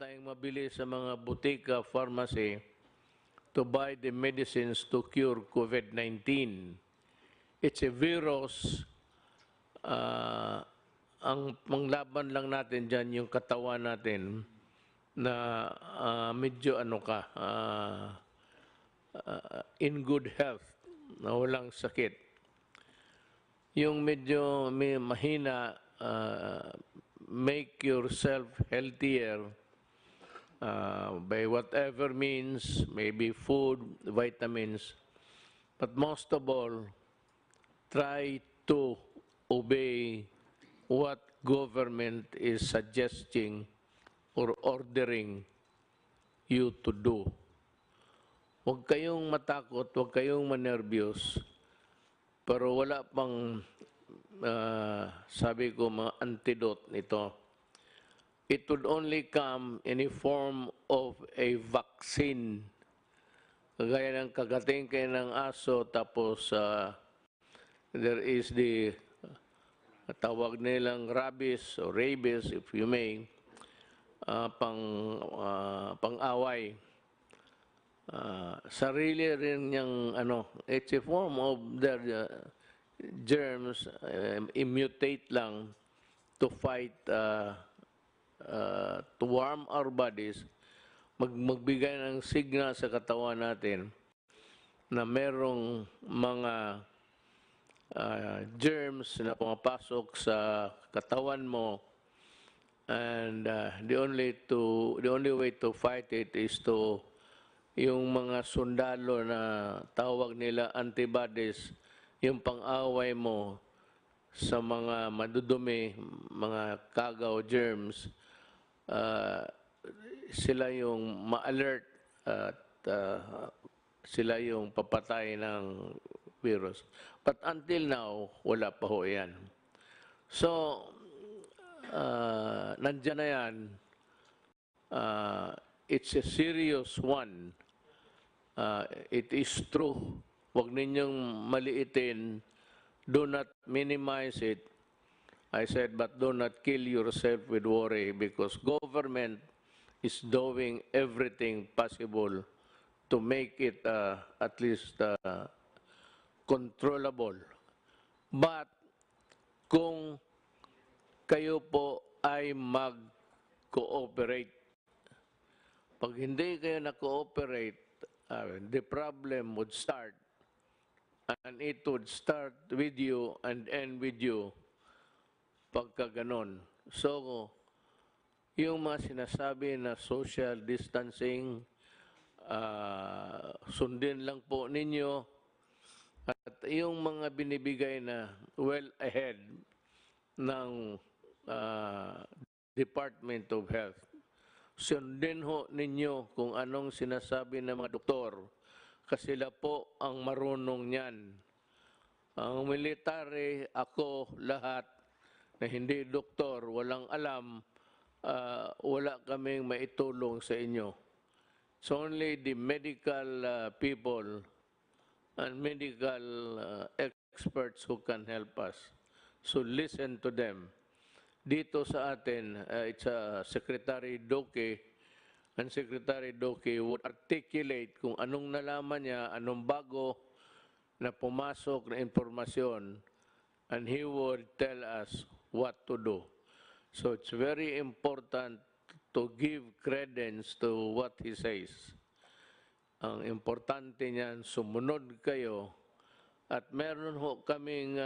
tayong mabili sa mga butika, pharmacy to buy the medicines to cure COVID-19. It's a virus. Ang panglaban lang natin dyan yung katawan natin na medyo in good health, na walang sakit. Yung medyo may mahina, make yourself healthier by whatever means, maybe food, vitamins, but most of all, try to obey what government is suggesting or ordering you to do. Huwag kayong matakot, huwag kayong manervyos, pero wala pang, sabi ko, mga antidote nito. It would only come in a form of a vaccine. Kagaya ng kagating kayo ng aso, tapos there is the tawag nilang rabies or rabies, if you may, pang-away. Sarili rin niyang it's a form of their germs, immutate lang to fight, to warm our bodies, magbigay ng signal sa katawan natin na merong mga germs na pumapasok sa katawan mo, and the only way to fight it is to yung mga sundalo na tawag nila antibodies, yung pang-away mo sa mga madudumi, mga kagaw, germs, sila yung ma-alert at sila yung papatay ng virus. But until now, wala pa ho yan. So, nandyan na yan. It's a serious one. It is true. Huwag ninyong maliitin. Do not minimize it. I said, but do not kill yourself with worry, because government is doing everything possible to make it at least controllable. But kung kayo po ay mag-cooperate, pag hindi kayo na-cooperate, the problem would start, and it would start with you and end with you pagka ganon. So, yung mga sinasabi na social distancing, sundin lang po ninyo. At yung mga binibigay na well ahead ng Department of Health, sundin ho ninyo kung anong sinasabi ng mga doktor, kasi sila po ang marunong niyan. Ang military, ako, lahat na hindi doktor, walang alam, wala kaming maitulong sa inyo. It's only the medical people and medical experts who can help us. So listen to them. Dito sa atin, it's Secretary Doke, and Secretary Doke would articulate kung anong nalaman niya, anong bago na pumasok na informasyon, and he would tell us what to do. So it's very important to give credence to what he says. Ang importante niyan, sumunod kayo, at meron ho kaming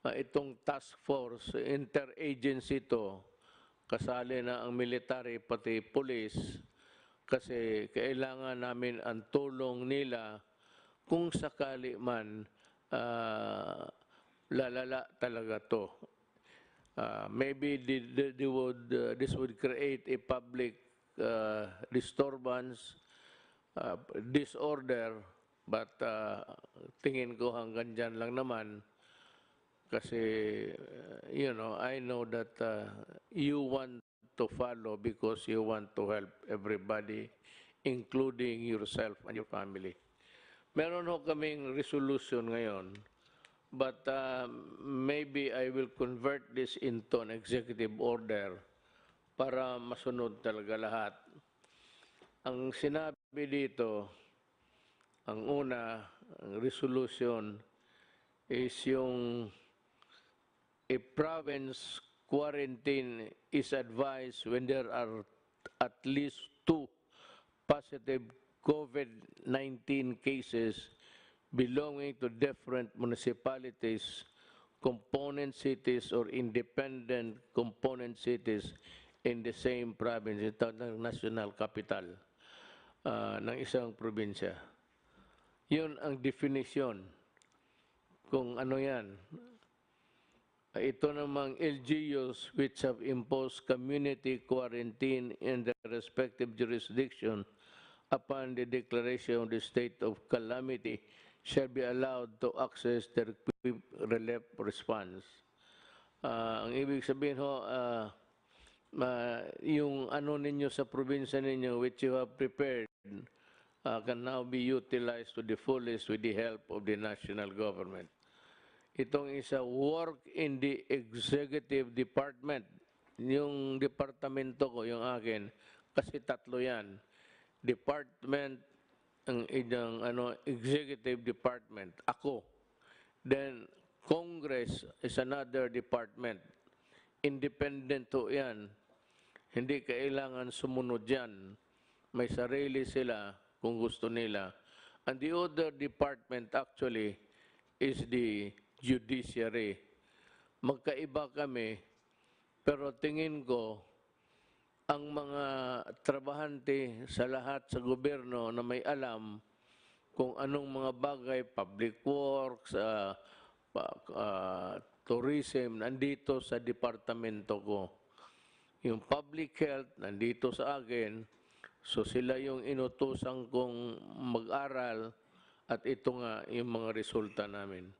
itong task force, interagency to, kasali na ang military pati police, kasi kailangan namin ang tulong nila kung sakali man lalala talaga to. Maybe this would create a public disturbance, disorder, but tingin ko hanggang dyan lang naman, kasi I know that you want to follow because you want to help everybody, including yourself and your family. Meron ho kaming resolution ngayon, but maybe I will convert this into an executive order para masunod talaga lahat. Ang sinabi dito, ang una, ang resolution is yung a province quarantine is advised when there are at least 2 positive COVID-19 cases belonging to different municipalities, component cities, or independent component cities in the same province, ito ng national capital ng isang probinsya. Yun ang definition kung ano yan. Ito namang LGUs which have imposed community quarantine in their respective jurisdiction upon the declaration of the state of calamity shall be allowed to access their quick relief response. Ang ibig sabihin ho, yung ano ninyo sa probinsya ninyo which you have prepared can now be utilized to the fullest with the help of the national government. Itong isa, work in the executive department. Yung departamento ko, yung akin, kasi tatlo yan. Department, ang executive department, ako. Then, Congress is another department. Independent to yan. Hindi kailangan sumunod yan. May sarili sila kung gusto nila. And the other department actually is the judiciary. Magkaiba kami, pero tingin ko, ang mga trabahante sa lahat sa gobyerno na may alam kung anong mga bagay, public works, tourism, nandito sa departamento ko. Yung public health, nandito sa akin, so sila yung inutusan kong mag-aral at ito nga yung mga resulta namin.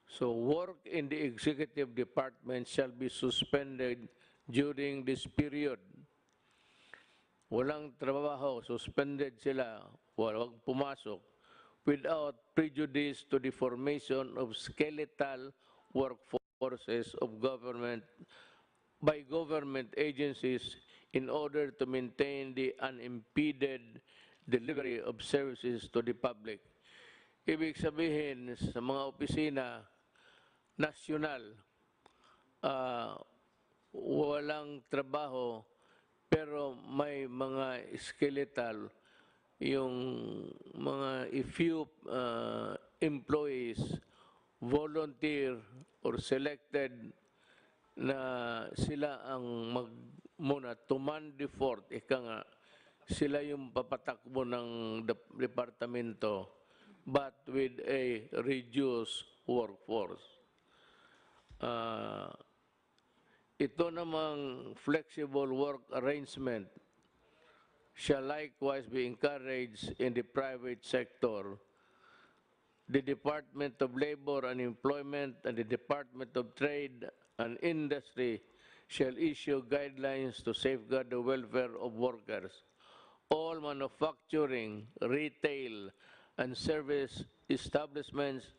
So work in the executive department shall be suspended during this period. Walang trabaho, suspended sila, wag pumasok, without prejudice to the formation of skeletal workforces of government by government agencies in order to maintain the unimpeded delivery of services to the public. Ibig sabihin, sa mga opisina, nasyonal, walang trabaho, pero may mga skeletal, yung mga few employees, volunteer or selected na sila ang muna command the fort, ika nga, sila yung papatakbo ng departamento, but with a reduced workforce. Ito namang flexible work arrangement shall likewise be encouraged in the private sector. The Department of Labor and Employment and the Department of Trade and Industry shall issue guidelines to safeguard the welfare of workers. All manufacturing, retail, and service establishments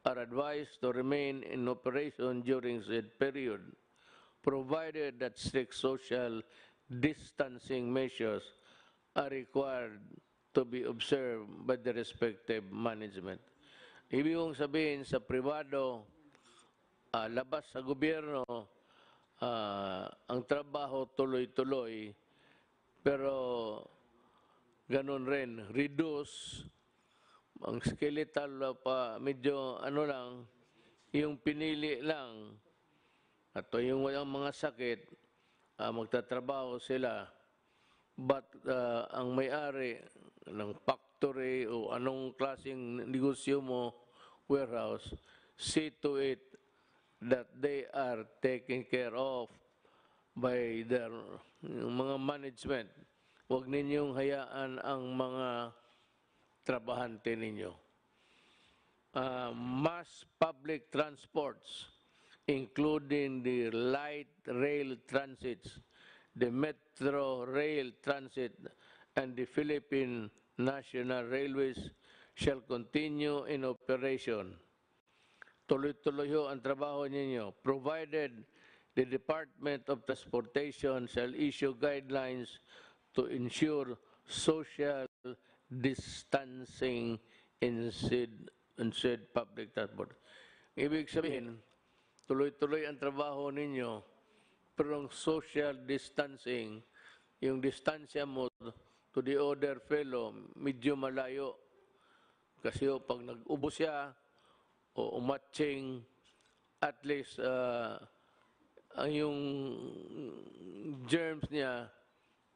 are advised to remain in operation during said period, provided that strict social distancing measures are required to be observed by the respective management. Ibig kong sabihin, sa privado, labas sa gobyerno, ang trabaho tuloy-tuloy, pero ganun rin, reduce, ang skeletal pa, medyo ano lang, yung pinili lang, at yung walang mga sakit, magtatrabaho sila, but ang may-ari ng factory o anong klaseng negosyo mo, warehouse, see to it that they are taken care of by their mga management. Huwag ninyong hayaan ang mga trabahante ninyo. Mass public transports, including the light rail transits, the metro rail transit, and the Philippine National Railways shall continue in operation. Tuloy-tuloy ho ang trabaho ninyo, provided the Department of Transportation shall issue guidelines to ensure social distancing in said public transport. Ibig sabihin, tuloy-tuloy ang trabaho ninyo, pero ang social distancing, yung distansya mo to the other fellow, medyo malayo. Kasi pag nag-ubo siya o umatching, at least ang yung germs niya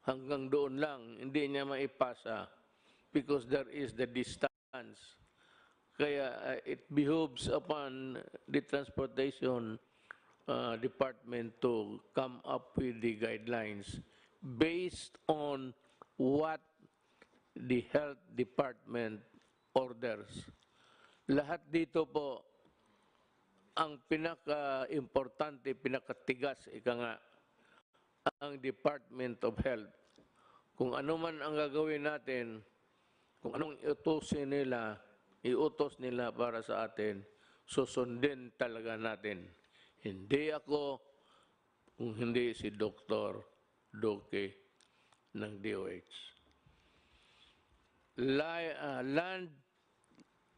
hanggang doon lang, hindi niya maipasa because there is the distance. Kaya it behooves upon the transportation department to come up with the guidelines based on what the health department orders. Lahat dito po, ang pinaka-importante, pinakatigas, ika nga, ang Department of Health. Kung ano man ang gagawin natin, kung anong iutos nila para sa atin, susundin talaga natin. Hindi ako, kung hindi si Dr. Duque ng DOH. Land,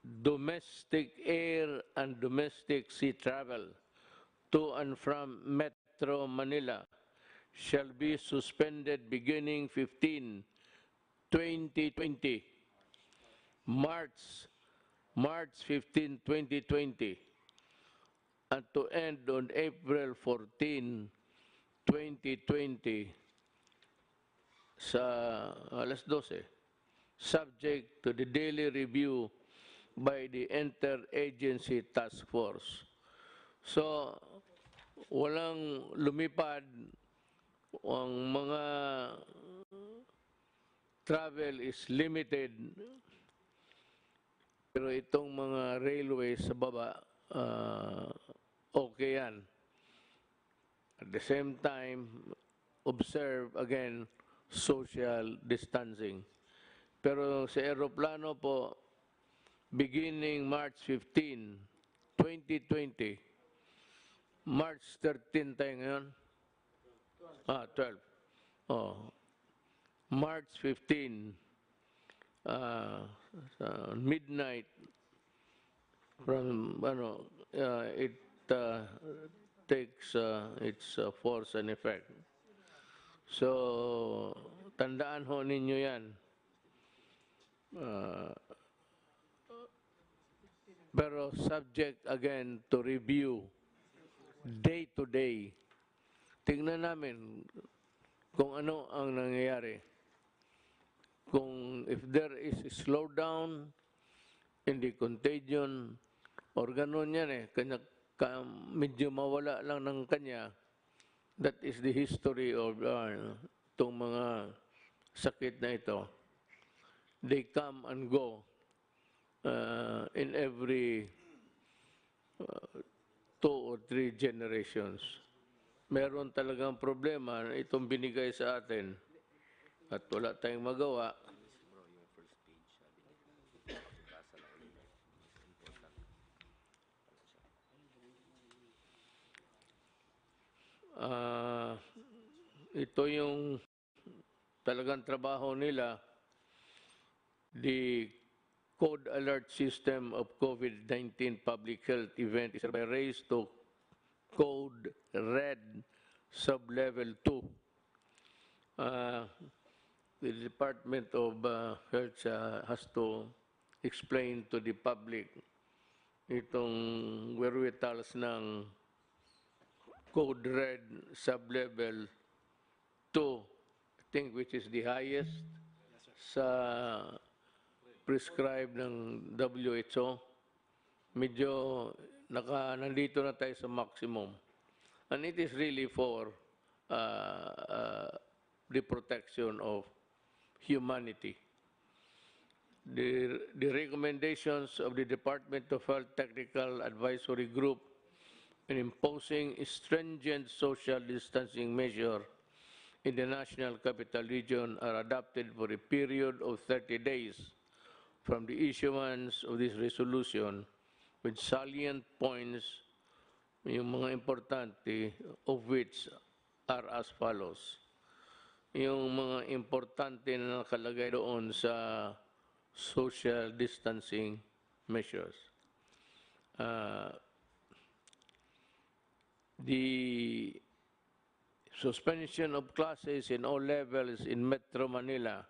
domestic air, and domestic sea travel to and from Metro Manila shall be suspended beginning 15/2020, March 15, 2020, and to end on April 14, 2020 sa alas 12, subject to the daily review by the Interagency Task Force. So, walang lumipad, ang mga travel is limited, pero itong mga railways sa baba, okay yan. At the same time, observe again social distancing. Pero sa aeroplano po, beginning March 15, 2020, March 13 tayo ngayon? 12. March 15, midnight, from, it takes its force and effect. So, tandaan ho ninyo yan. Pero subject again to review day to day. Tingnan namin kung ano ang nangyayari. Kung if there is a slowdown in the contagion or ganun yan medyo mawala lang ng kanya, that is the history of itong mga sakit na ito. They come and go in every 2 or 3 generations. Meron talagang problema na itong binigay sa atin at wala tayong magawa. Ito yung talagang trabaho nila, the Code Alert System of COVID-19 Public Health Event is raised to Code Red Sublevel 2. The Department of Health has to explain to the public itong wherewithals ng Code Red Sublevel 2, I think, which is the highest sa prescribed ng WHO. Medyo nandito na tayo sa maximum. And it is really for the protection of humanity. The recommendations of the Department of Health Technical Advisory Group in imposing stringent social distancing measure in the National Capital Region are adopted for a period of 30 days from the issuance of this resolution, with salient points yung mga importante, of which are as follows. Yung mga importante na nakalagay doon sa social distancing measures. The suspension of classes in all levels in Metro Manila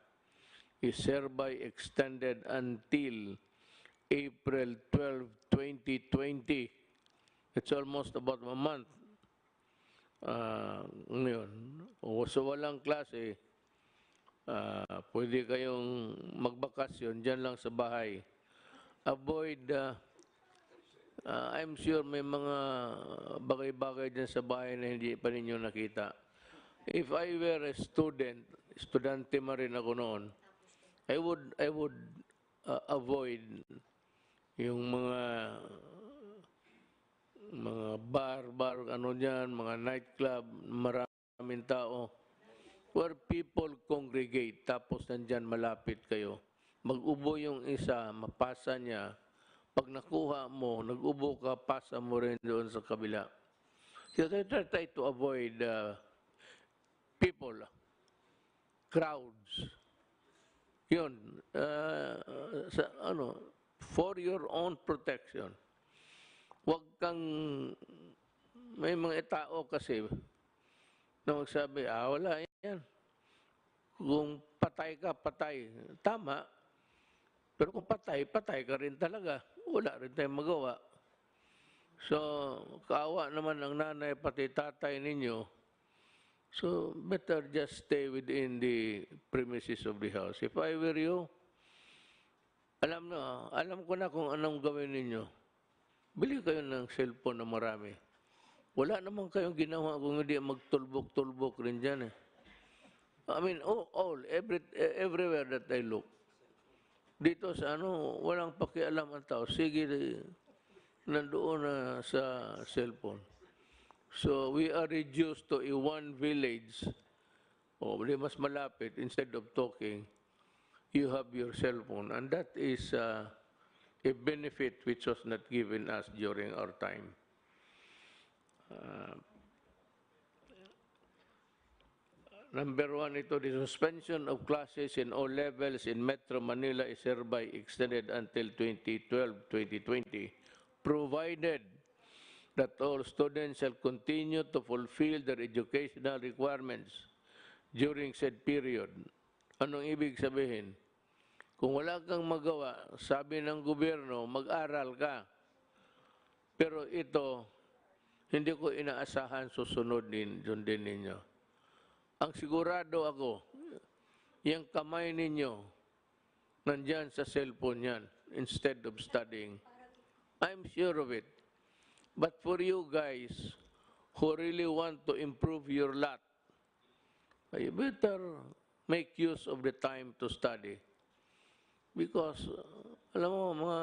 is hereby extended until April 12, 2020. It's almost about a month. Ngayon, so walang klase, pwede kayong magbakasyon dyan lang sa bahay. Avoid, I'm sure may mga bagay-bagay dyan sa bahay na hindi pa ninyo nakita. If I were a student, estudyante man rin ako noon, I would avoid yung mga bar, ano dyan, mga nightclub, maraming tao, where people congregate, tapos nandyan malapit kayo. Mag-ubo yung isa, mapasa niya. Pag nakuha mo, nag-ubo ka, pasa mo rin doon sa kabila. So try to avoid people, crowds. Yun, for your own protection. Huwag kang, may mga tao kasi na magsabi, wala yan. Kung patay ka, patay. Tama. Pero kung patay, patay ka rin talaga. Wala rin tayong magawa. So, kaawa naman ang nanay pati tatay ninyo. So, better just stay within the premises of the house. If I were you, alam ko na kung anong gawin ninyo. Bili kayo ng cellphone na marami. Wala naman kayong ginawa kung hindi magtulbok-tulbok rin dyan eh. I mean, everywhere that I look. Dito sa walang pakialam ang tao. Sige, nandoon na sa cellphone. So, we are reduced to one village. Mas malapit, instead of talking, you have your cellphone. And that is a benefit which was not given us during our time. Number one, the suspension of classes in all levels in Metro Manila is hereby extended until 2012-2020, provided that all students shall continue to fulfill their educational requirements during said period. Anong ibig sabihin? Kung wala kang magawa, sabi ng gobyerno, mag-aral ka. Pero ito, hindi ko inaasahan susunod din ninyo. Ang sigurado ako, yung kamay ninyo, nandyan sa cellphone yan, instead of studying. I'm sure of it. But for you guys, who really want to improve your lot, you better make use of the time to study. Because, alam mo, mga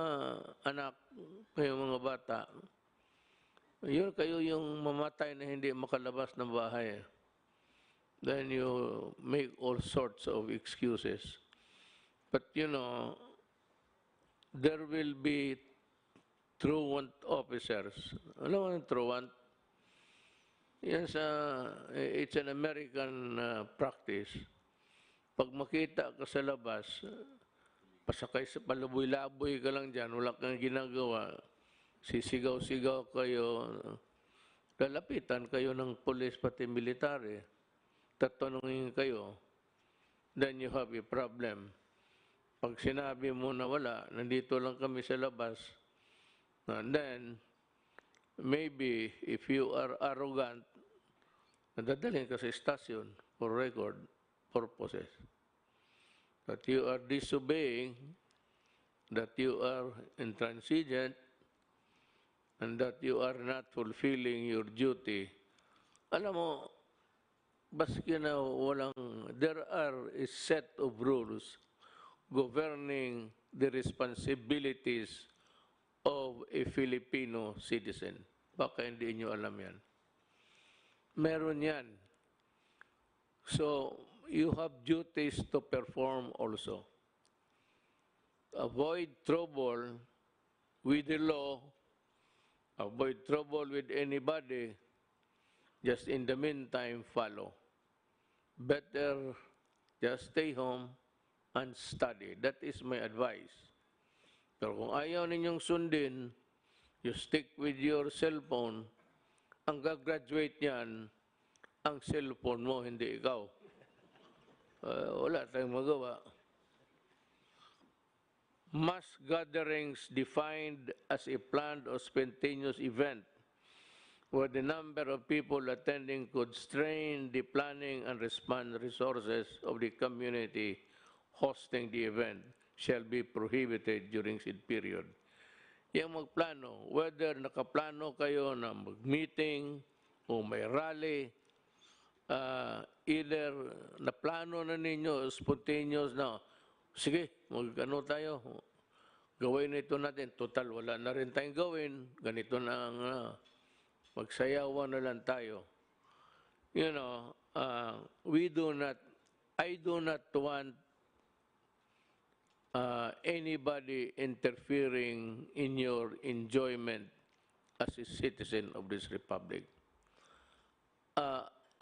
anak, kayo mga bata, kayo yung mamatay na hindi makalabas ng bahay. Then you make all sorts of excuses. But there will be truant officers. Alam mo yung truant? Yan it's an American practice. Pag makita ka sa labas, pasakay sa palaboy-laboy ka lang dyan, wala kang ginagawa, sisigaw-sigaw kayo, lalapitan kayo ng pulis pati military, tatanungin kayo, then you have a problem. Pag sinabi mo na wala, nandito lang kami sa labas, and then, maybe if you are arrogant, nadadalhin ka sa stasyon for record purposes. That you are disobeying, that you are intransigent, and that you are not fulfilling your duty. Alam mo, baski na there are a set of rules governing the responsibilities of a Filipino citizen. Baka hindi nyo alam yan. Meron yan. So, you have duties to perform also. Avoid trouble with the law, avoid trouble with anybody, just in the meantime, follow. Better just stay home and study. That is my advice. Pero kung ayaw ninyong sundin, you stick with your cellphone, ang gagraduate niyan, ang cellphone mo, hindi ikaw. Wala tayong magawa. Mass gatherings defined as a planned or spontaneous event where the number of people attending could strain the planning and response resources of the community hosting the event shall be prohibited during said period. Yung magplano, whether nakaplano kayo na mag-meeting o may rally, either naplano na ninyo, spontaneous na, sige, mag-ano tayo, gawin ito natin, total, wala na rin tayong gawin, ganito na ang magsayawan na lang tayo. You know, I do not want anybody interfering in your enjoyment as a citizen of this republic.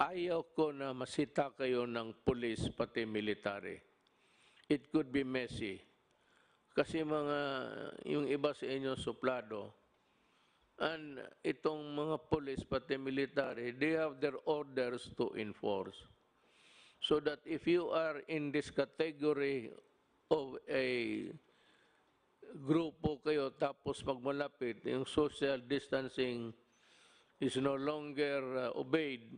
Ayaw ko na masita kayo ng police pati military. It could be messy. Kasi yung iba sa inyo suplado, and itong mga police pati military, they have their orders to enforce. So that if you are in this category of a grupo kayo tapos magmalapit, yung social distancing is no longer obeyed,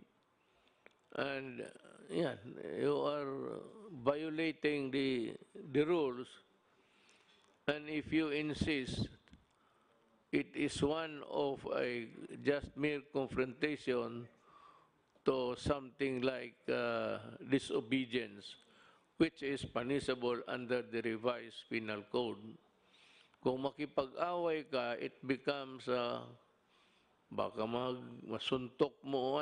and yeah, you are violating the rules, and if you insist, it is one of a just mere confrontation to something like disobedience, which is punishable under the revised penal code. Kung makipag-away ka, it becomes, baka masuntok mo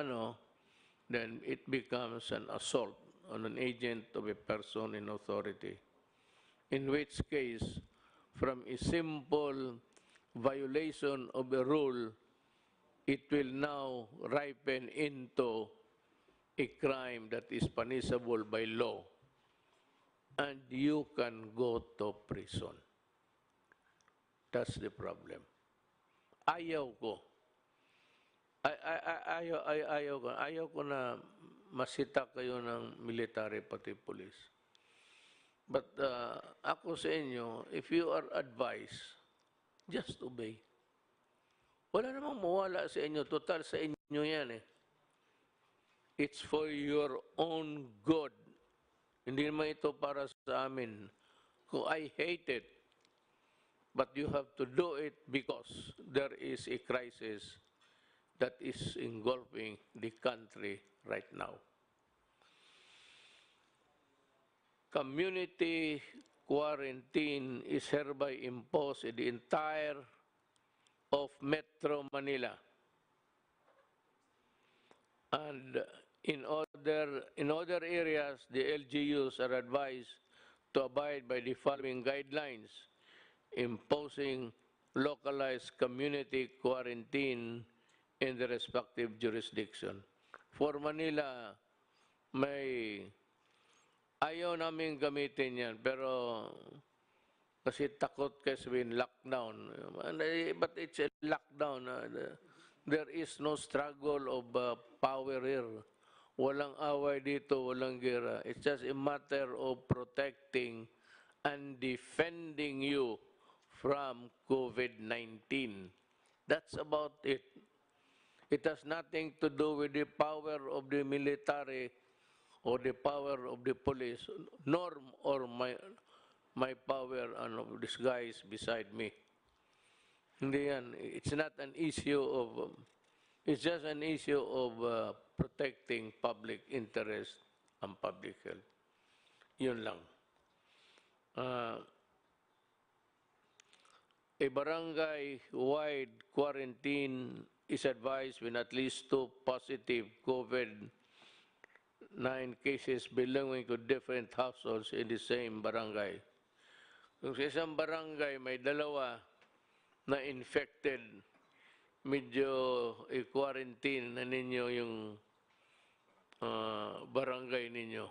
then it becomes an assault on an agent of a person in authority. In which case, from a simple violation of a rule, it will now ripen into a crime that is punishable by law. And you can go to prison. That's the problem. Ayaw ko. Ayaw ko na masita kayo ng military pati police. But ako sa inyo, if you are advised, just obey. Wala namang mawala sa inyo. Total sa inyo yan eh. It's for your own good. Hindi naman ito para sa amin. Kung I hate it, but you have to do it because there is a crisis that is engulfing the country right now. Community quarantine is hereby imposed in the entire of Metro Manila. And in other areas, the LGUs are advised to abide by the following guidelines, imposing localized community quarantine in the respective jurisdiction. For Manila, ayaw namin gamitin yan, pero kasi takot kasi sabihin lockdown. But it's a lockdown. There is no struggle of power here. Walang away dito, walang gera. It's just a matter of protecting and defending you from COVID-19. That's about it. It has nothing to do with the power of the military or the power of the police, nor or my power and of these guys beside me. Hindi yan. It's not an issue of, it's just an issue of protecting public interest and public health. Yun lang. A barangay-wide quarantine is advised when at least 2 positive COVID-19 cases belonging to different households in the same barangay. Kung sa isang barangay may 2 na infected, medyo i-quarantine na ninyo yung barangay ninyo.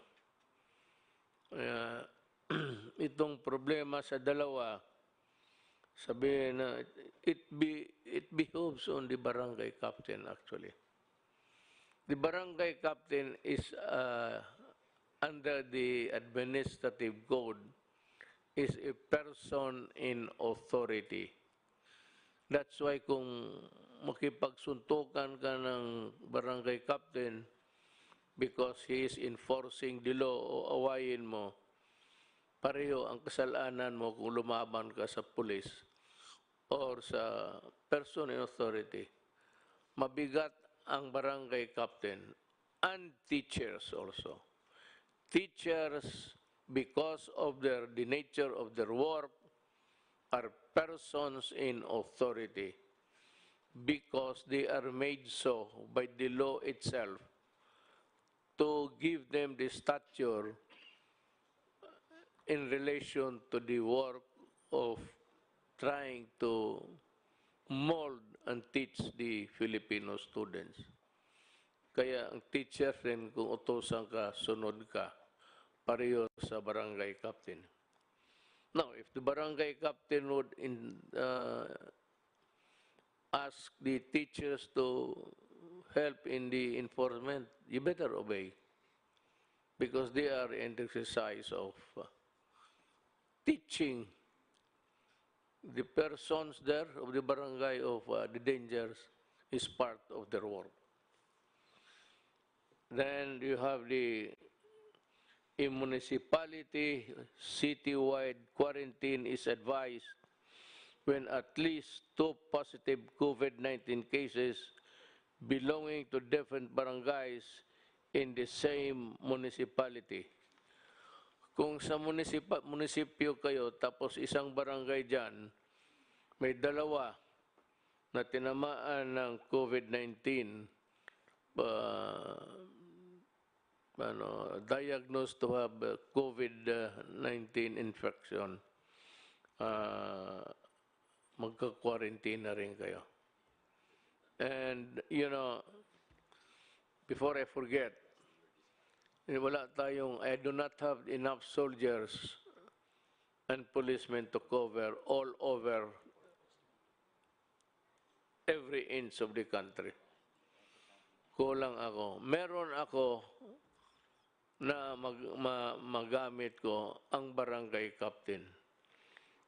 Itong problema sa dalawa, sabihin na it behoves on the barangay captain actually. The barangay captain is under the administrative code is a person in authority. That's why kung makipagsuntukan ka ng barangay captain because he is enforcing the law o awayin mo, pareho ang kasalanan mo kung lumaban ka sa pulis or sa person in authority. Mabigat ang barangay captain and teachers also. Teachers, because of the nature of their work, are persons in authority because they are made so by the law itself to give them the stature in relation to the work of trying to mold and teach the Filipino students. Kaya ang teacher rin, kung utosan ka, sunod ka, pareho sa barangay captain. Now, if the barangay captain would ask the teachers to help in the enforcement, you better obey because they are in the exercise of teaching the persons there of the barangay of the dangers is part of their work. Then you have the municipality, citywide quarantine is advised when at least 2 positive COVID-19 cases belonging to different barangays in the same municipality. Kung sa munisipyo kayo tapos isang barangay dyan, may dalawa na tinamaan ng COVID-19, diagnosed to have COVID-19 infection, magka-quarantine na rin kayo. And, you know, before I forget, I do not have enough soldiers and policemen to cover all over every inch of the country. Kulang ako. Meron ako na magamit ko ang barangay captain.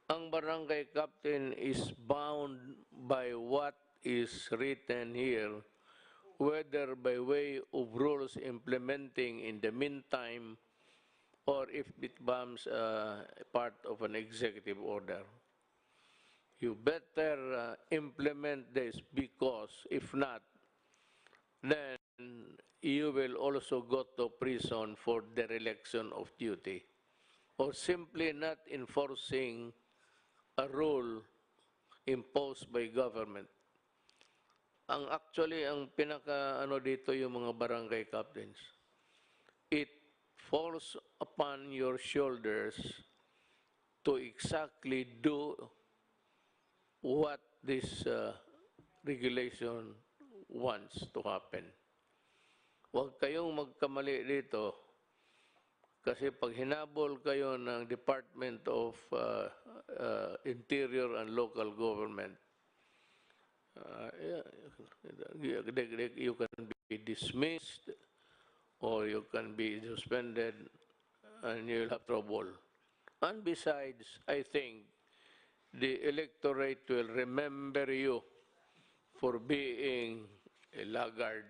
Ang barangay captain is bound by what is written here, whether by way of rules implementing in the meantime or if it becomes part of an executive order. You better implement this because if not, then you will also go to prison for dereliction of duty or simply not enforcing a rule imposed by government. Actually, ang dito yung mga barangay captains. It falls upon your shoulders to exactly do what this regulation wants to happen. Huwag kayong magkamali dito kasi pag hinabol kayo ng Department of Interior and Local Government, you can be dismissed or you can be suspended and you'll have trouble. And besides, I think the electorate will remember you for being a laggard.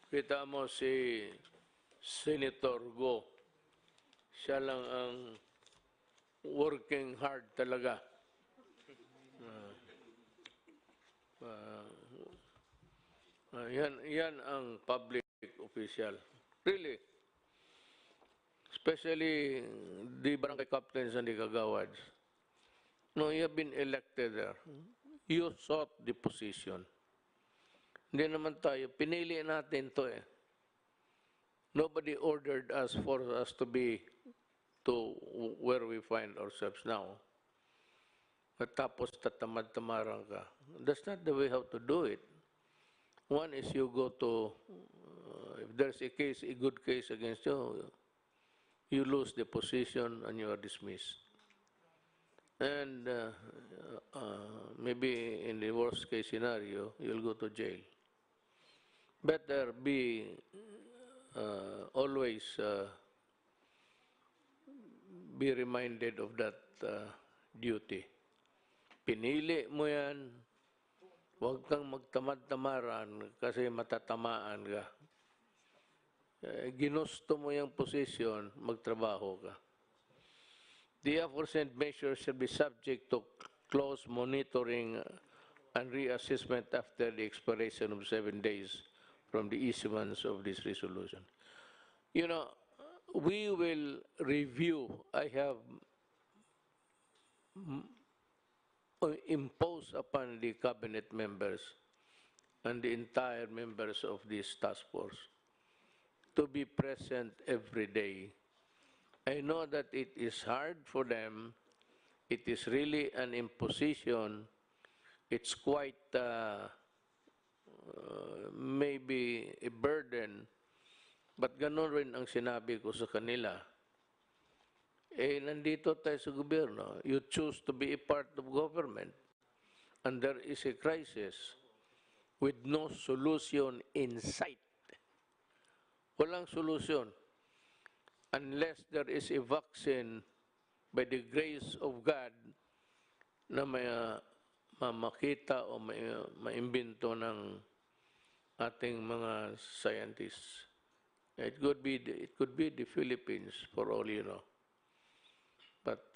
Kita mo si Senator Go, siya lang ang working hard talaga. Yan ang public official. Really. Especially the barangay captains and the kagawads. No, you have been elected there. You sought the position. Hindi naman tayo, pinili natin to eh. Nobody ordered us for us to be to where we find ourselves now. At tapos tatamad-tamarang ka. That's not the way how to do it. One is you go to, if there's a case, a good case against you, you lose the position and you are dismissed. And maybe in the worst case scenario, you'll go to jail. Better be always be reminded of that duty. Pinili mo yan, huwag kang magtamad-tamaran kasi matatamaan ka. Ginusto mo yung posisyon, magtrabaho ka. The aforesaid measures shall be subject to close monitoring and reassessment after the expiration of 7 days from the issuance of this resolution. You know, we will review. I have imposed upon the cabinet members and the entire members of this task force to be present every day. I know that it is hard for them. It is really an imposition. It's quite maybe a burden. But ganon rin ang sinabi ko sa kanila. Eh, nandito tayo sa gobyerno. You choose to be a part of government. And there is a crisis with no solution in sight. Walang solution. Unless there is a vaccine by the grace of God na may makita o maimbento ng ating mga scientists. It could be the Philippines for all you know. But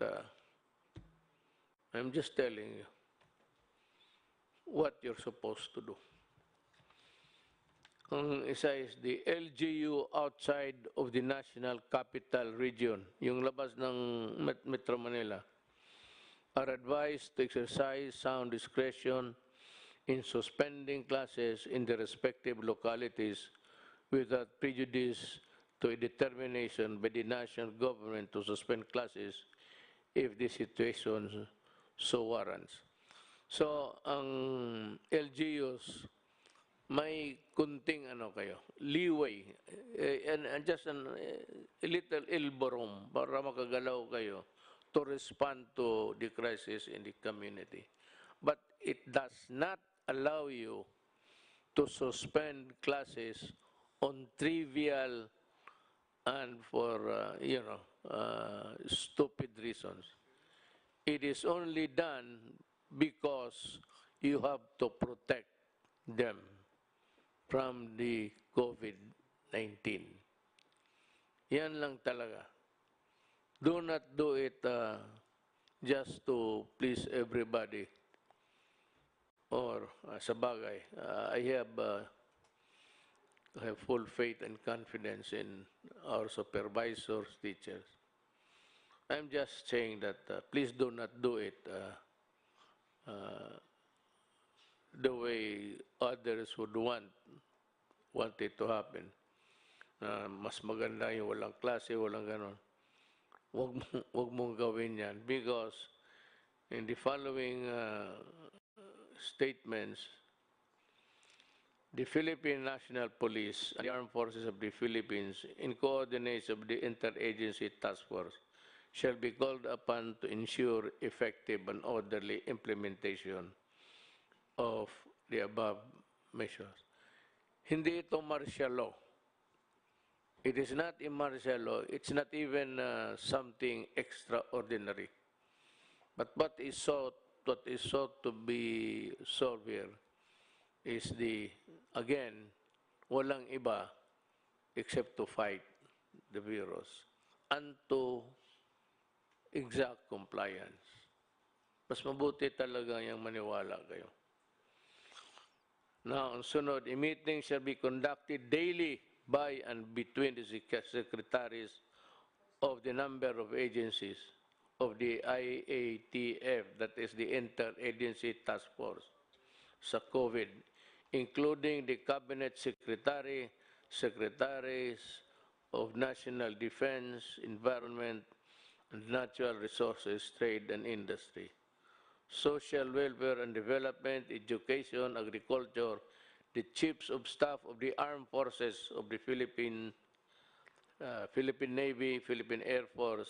I'm just telling you what you're supposed to do. Ang isa is the LGU outside of the National Capital Region, yung labas ng Metro Manila, are advised to exercise sound discretion in suspending classes in the respective localities without prejudice to a determination by the national government to suspend classes if the situation so warrants. So, ang LGUs, may kunting leeway, and just a little elbow room para makagalaw kayo to respond to the crisis in the community. But it does not allow you to suspend classes on trivial and for, stupid reasons. It is only done because you have to protect them from the COVID-19. Yan lang talaga. Do not do it just to please everybody. Or sa bagay, I have full faith and confidence in our supervisors, teachers. I'm just saying that please do not do it the way others would want it to happen. Mas maganda yung walang klase, walang ganon. Wag mong gawin yan because in the following statements, the Philippine National Police and the Armed Forces of the Philippines, in coordination of the Interagency Task Force, shall be called upon to ensure effective and orderly implementation of the above measures. Hindi ito martial law. It is not a martial law. It's not even something extraordinary. But what is sought to be solved here is again, walang iba except to fight the virus and to exact compliance. Mas mabuti talaga yung maniwala kayo. Now, ang sunod, a meeting shall be conducted daily by and between the secretaries of the number of agencies of the IATF, that is the Interagency Task Force sa COVID, including the Cabinet Secretary, Secretaries of National Defense, Environment, and Natural Resources, Trade and Industry, Social Welfare and Development, Education, Agriculture, the Chiefs of Staff of the Armed Forces of the Philippine Navy, Philippine Air Force,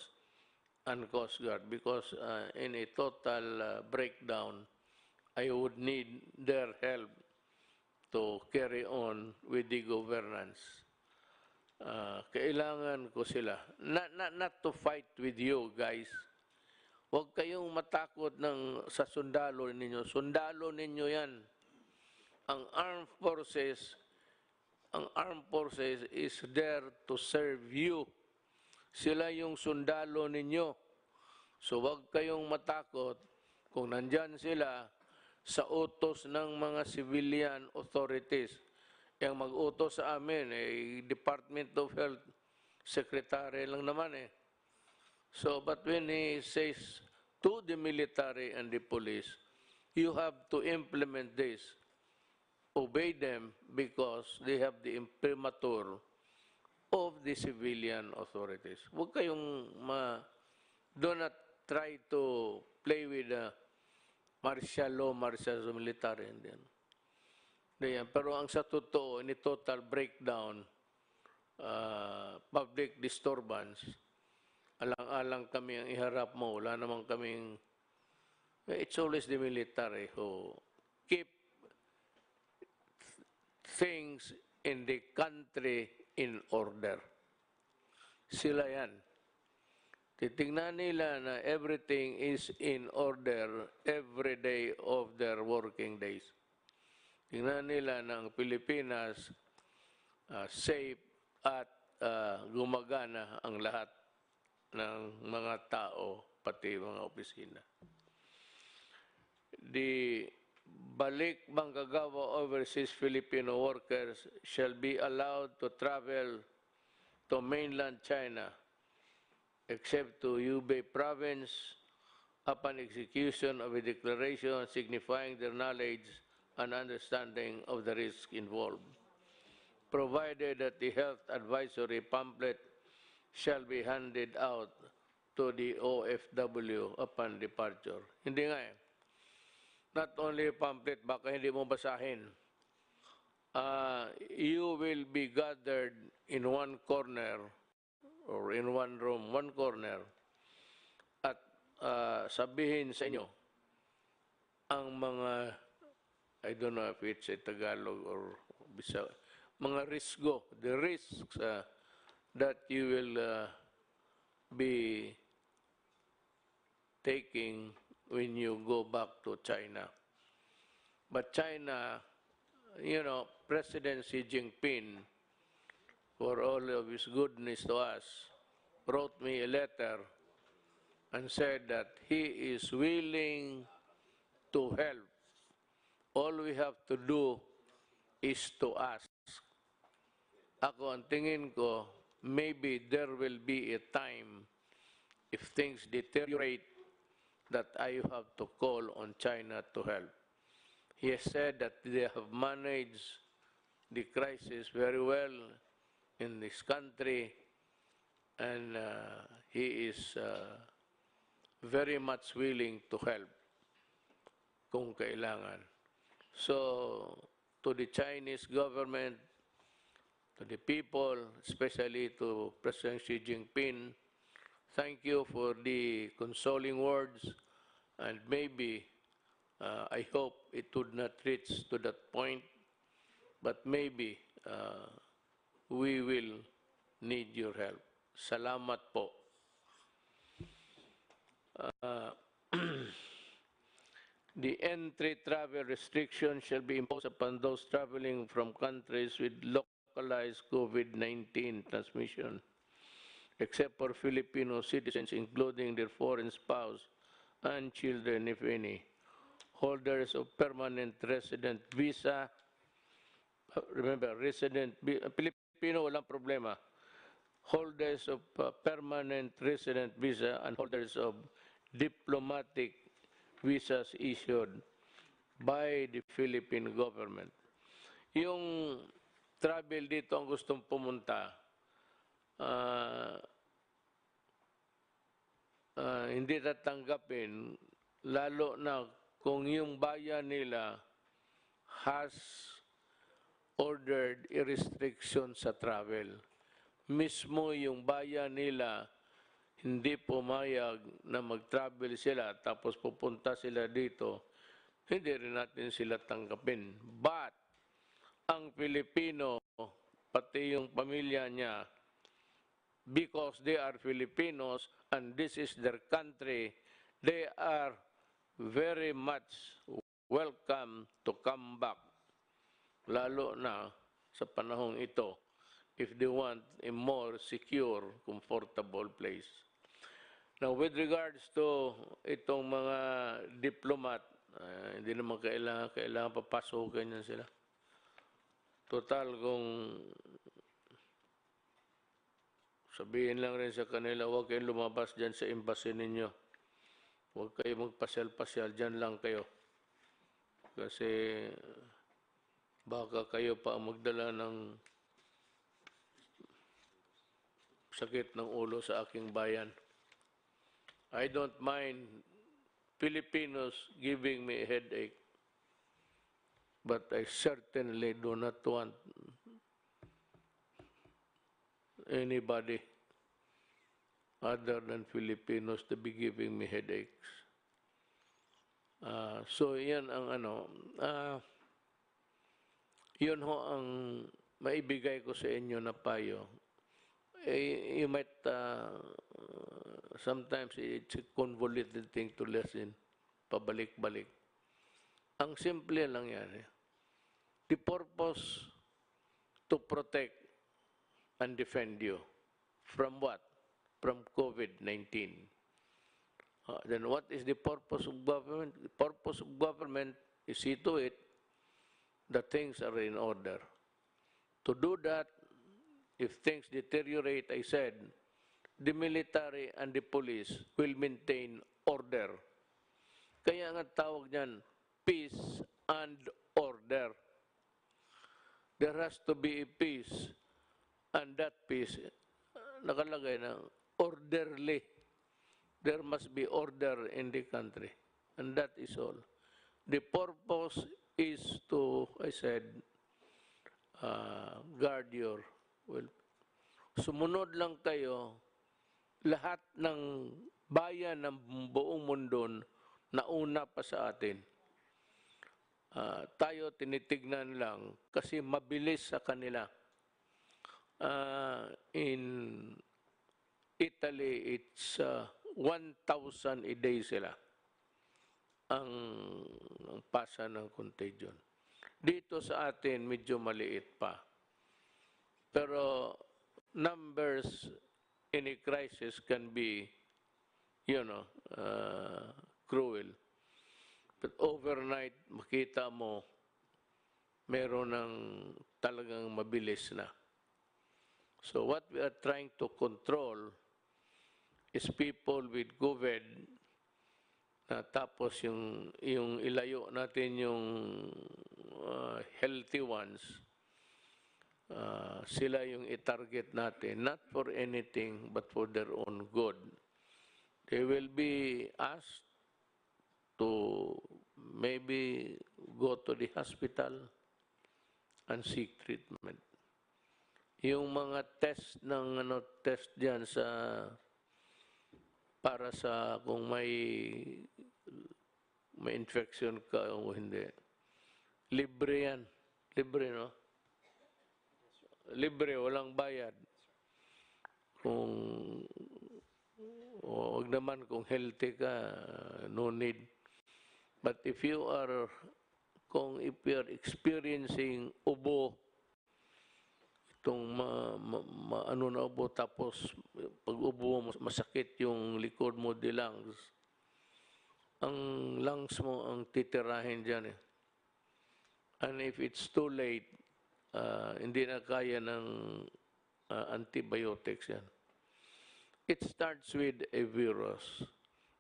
and Coast Guard, because in a total breakdown, I would need their help to carry on with the governance. Kailangan ko sila. Not to fight with you guys. Huwag kayong matakot sa sundalo ninyo. Sundalo ninyo yan. Ang armed forces is there to serve you. Sila yung sundalo ninyo. So huwag kayong matakot kung nandyan sila sa utos ng mga civilian authorities. Yung mag-utos sa amin, Department of Health Secretary lang naman eh. So, but when he says to the military and the police, you have to implement this. Obey them because they have the imprimatur of the civilian authorities. Huwag kayong do not try to play with martial law, martial military. Pero ang sa totoo, ni total breakdown, public disturbance, alang-alang kami ang iharap mo. Wala naman kaming, it's always the military who keep things in the country in order. Sila yan. Titingnan nila na everything is in order every day of their working days. Tingnan nila na ang Pilipinas safe at gumagana ang lahat ng mga tao, pati mga opisina. The balik manggagawa overseas Filipino workers shall be allowed to travel to mainland China except to Hubei province upon execution of a declaration signifying their knowledge and understanding of the risk involved, provided that the health advisory pamphlet shall be handed out to the OFW upon departure. Hindi nga eh. Not only pamphlet, baka hindi mo basahin. You will be gathered in one corner or in one room, one corner, at sabihin sa inyo ang mga, I don't know if it's a Tagalog or Bisaya, mga risgo, the risks that you will be taking when you go back to China. But China, you know, President Xi Jinping, for all of his goodness to us, wrote me a letter and said that he is willing to help. All we have to do is to ask. Ako, ang tingin ko, maybe there will be a time if things deteriorate that I have to call on China to help. He has said that they have managed the crisis very well in this country, and he is very much willing to help kung kailangan. So, to the Chinese government, to the people, especially to President Xi Jinping, thank you for the consoling words, and maybe, I hope it would not reach to that point, but maybe we will need your help. Salamat po. The entry travel restriction shall be imposed upon those traveling from countries with localized COVID-19 transmission, except for Filipino citizens, including their foreign spouse and children, if any, holders of permanent resident visa, remember, Filipino walang problema. Holders of permanent resident visa and holders of diplomatic visas issued by the Philippine government. Yung travel dito ang gustong pumunta, hindi tatanggapin, lalo na kung yung bayan nila has ordered a restriction sa travel. Mismo yung bayan nila hindi pumayag na mag-travel sila tapos pupunta sila dito, hindi rin natin sila tanggapin. But ang Pilipino, pati yung pamilya niya, because they are Filipinos and this is their country, they are very much welcome to come back, lalo na sa panahong ito, if they want a more secure, comfortable place. Now, with regards to itong mga diplomat, hindi naman kailangan papasukin yan sila. Total, kung sabihin lang rin sa kanila, huwag kayong lumabas dyan sa embassy ninyo. Huwag kayong magpasyal-pasyal, dyan lang kayo. Kasi baka kayo pa ang magdala ng sakit ng ulo sa aking bayan. I don't mind Filipinos giving me a headache, but I certainly do not want anybody other than Filipinos to be giving me headaches. So yan ang yun ho ang maibigay ko sa inyo na payo. You might, sometimes it's a convoluted thing to listen, pabalik-balik. Ang simple lang yan. The purpose to protect and defend you. From what? From COVID-19. Then what is the purpose of government? The purpose of government is see to it that things are in order. To do that, if things deteriorate, I said, the military and the police will maintain order. Kaya nga tawag niyan, peace and order. There has to be a peace, and that peace, nakalagay na orderly. There must be order in the country, and that is all. The purpose is to, I said, guard your welfare. Sumunod lang kayo, lahat ng bayan ng buong mundo nauna pa sa atin. Tayo tinitignan lang kasi mabilis sa kanila. In Italy, it's 1,000 a day sila ang pasa ng contagion. Dito sa atin, medyo maliit pa. Pero numbers in a crisis can be, cruel. But overnight, makita mo, meron ng talagang mabilis na. So what we are trying to control is people with COVID, tapos yung ilayo natin yung healthy ones, sila yung i-target natin, not for anything but for their own good. They will be asked to maybe go to the hospital and seek treatment. Yung mga test ng test diyan sa para sa kung may infection ka o hindi. Libre yan. Libre, no? Libre, walang bayad. Huwag naman kung healthy ka, no need. But if you are experiencing ubo, itong na ubo, tapos pag ubo mo, masakit yung likod mo, the lungs, ang lungs mo ang titirahin dyan. And if it's too late, hindi na kaya ng antibiotics yan. It starts with a virus.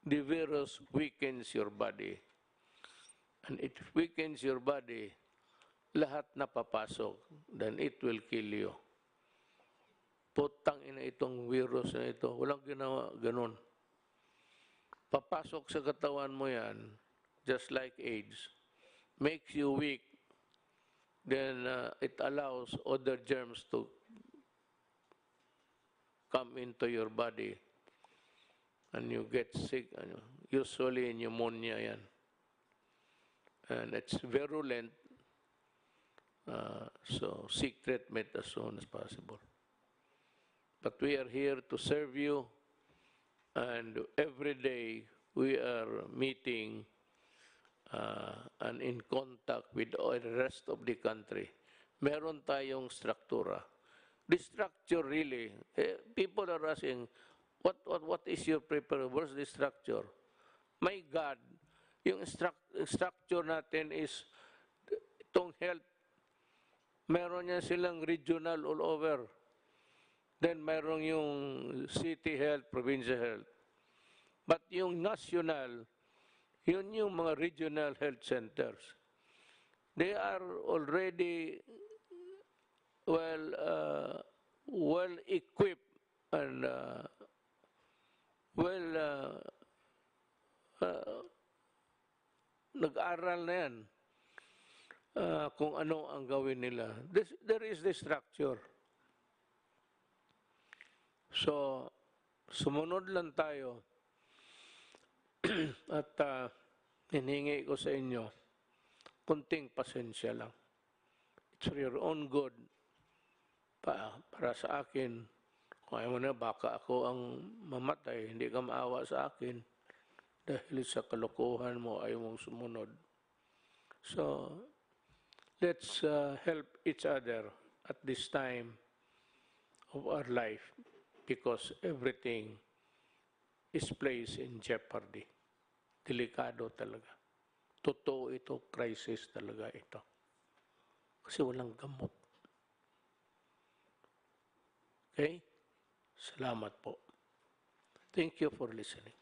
The virus weakens your body. And it weakens your body, lahat na papasok, then it will kill you. Putang ina itong virus na ito, walang ginawa ganun. Papasok sa katawan mo yan, just like AIDS, makes you weak, then it allows other germs to come into your body and you get sick. Usually pneumonia yan. And it's virulent, so seek treatment as soon as possible. But we are here to serve you, and every day we are meeting and in contact with the rest of the country. Meron tayong struktura. The structure really, people are asking, what is your preparation? What's the structure? My God, yung structure natin is itong health. Meron yan silang regional all over. Then meron yung city health, provincial health. But yung national, yun yung mga regional health centers. They are already well equipped and nag-aral na yan kung ano ang gawin nila. There is the structure. So, sumunod lang tayo at hiningi ko sa inyo, kunting pasensya lang. It's for your own good. Para sa akin, kung ayaw mo na, baka ako ang mamatay, hindi ka maawa sa akin dahil sa kalokohan mo, ayaw mong sumunod. So, let's help each other at this time of our life because everything is placed in jeopardy. Delikado talaga. Totoo ito, crisis talaga ito. Kasi walang gamot. Okay? Salamat po. Thank you for listening.